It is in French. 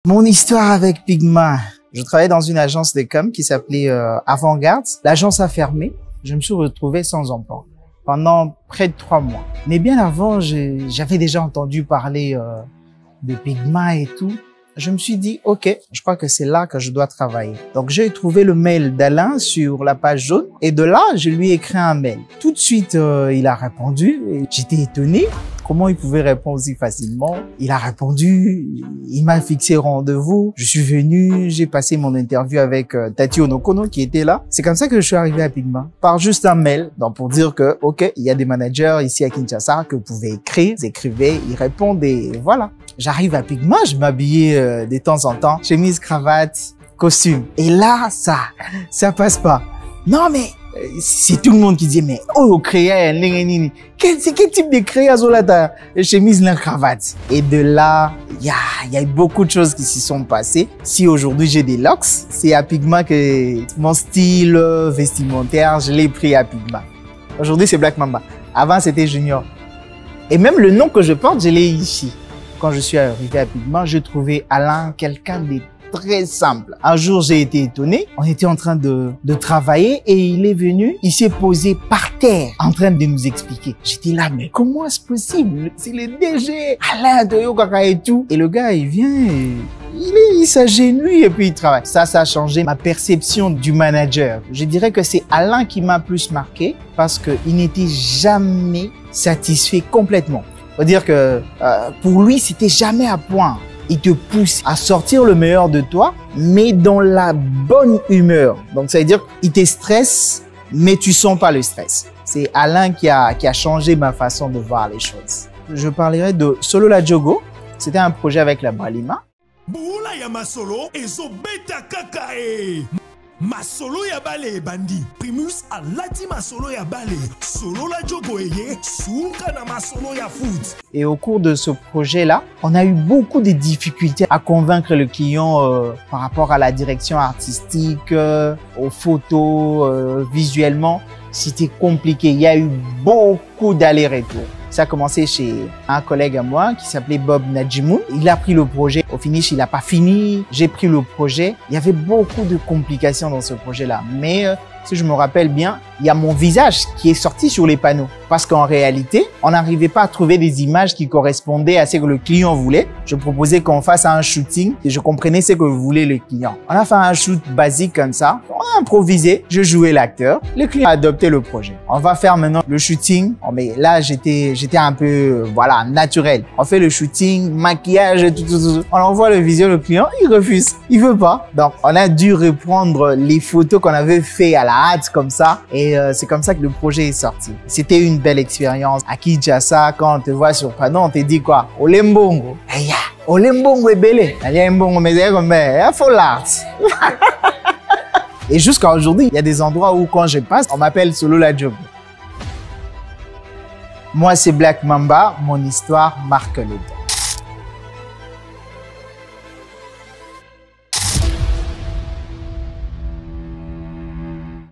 Mon histoire avec Pigma. Je travaillais dans une agence de com qui s'appelait Avant-Garde. L'agence a fermé. Je me suis retrouvé sans emploi pendant près de 3 mois. Mais bien avant, j'avais déjà entendu parler de Pigma et tout. Je me suis dit, OK, je crois que c'est là que je dois travailler. Donc, j'ai trouvé le mail d'Alain sur la page jaune et de là, je lui ai écrit un mail. Tout de suite, il a répondu et j'étais étonné. Comment il pouvait répondre aussi facilement? Il a répondu, il m'a fixé rendez-vous. Je suis venu, j'ai passé mon interview avec Tati Onokono qui était là. C'est comme ça que je suis arrivé à Pigma, par juste un mail. Donc pour dire que, OK, il y a des managers ici à Kinshasa que vous pouvez écrire, vous écrivez, ils répondent et voilà. J'arrive à Pigma, je m'habillais de temps en temps, chemise, cravate, costume. Et là, ça passe pas. Non mais c'est tout le monde qui dit, mais oh, créa, quel type de créa, Zolata, chemise, la cravate. Et de là, il y a eu beaucoup de choses qui s'y sont passées. Si aujourd'hui j'ai des locks, c'est à Pigma que mon style vestimentaire, je l'ai pris à Pigma. Aujourd'hui, c'est Black Mamba. Avant, c'était Junior. Et même le nom que je porte, je l'ai ici. Quand je suis arrivé à Pigma, j'ai trouvé Alain quelqu'un de très simple. Un jour, j'ai été étonné. On était en train de travailler et il est venu. Il s'est posé par terre en train de nous expliquer. J'étais là, mais comment est-ce possible? C'est le DG, Alain Toyo Kaka et tout. Et le gars, il vient et il s'agenouille et puis il travaille. Ça a changé ma perception du manager. Je dirais que c'est Alain qui m'a plus marqué parce qu'il n'était jamais satisfait complètement. Faut dire que pour lui, c'était jamais à point. Il te pousse à sortir le meilleur de toi, mais dans la bonne humeur. Donc, ça veut dire qu'il te stresse, mais tu sens pas le stress. C'est Alain qui a changé ma façon de voir les choses. Je parlerai de Solo La Diogo. C'était un projet avec la Bralima. Bula ya masolo ezo beta kakae. Masolo ya bale bandi. Primus alati masolo ya bale. Solo La Diogo eye. Souka na masolo ya foot. Et au cours de ce projet-là, on a eu beaucoup de difficultés à convaincre le client par rapport à la direction artistique, aux photos, visuellement. C'était compliqué. Il y a eu beaucoup d'allers-retours. Ça a commencé chez un collègue à moi qui s'appelait Bob Nadjimoun. Il a pris le projet. Au finish, il n'a pas fini. J'ai pris le projet. Il y avait beaucoup de complications dans ce projet-là. Mais si je me rappelle bien, il y a mon visage qui est sorti sur les panneaux. Parce qu'en réalité, on n'arrivait pas à trouver des images qui correspondaient à ce que le client voulait. Je proposais qu'on fasse un shooting et je comprenais ce que voulait le client. On a fait un shoot basique comme ça. On a improvisé. Je jouais l'acteur. Le client a adopté le projet. On va faire maintenant le shooting. Oh, mais là, j'étais un peu, voilà, naturel. On fait le shooting, maquillage, tout. On envoie le visuel au client. Il refuse. Il veut pas. Donc, on a dû reprendre les photos qu'on avait fait à la hâte comme ça. Et c'est comme ça que le projet est sorti. C'était une belle expérience. À Kinshasa, quand on te voit sur panneau, on te dit quoi? Olembongo. Aya, Olembongo est belé. Olembongo, mais c'est comme il faut l'art. Et jusqu'à aujourd'hui, il y a des endroits où quand je passe, on m'appelle Solo La Diogo. Moi, c'est Black Mamba. Mon histoire marque le temps.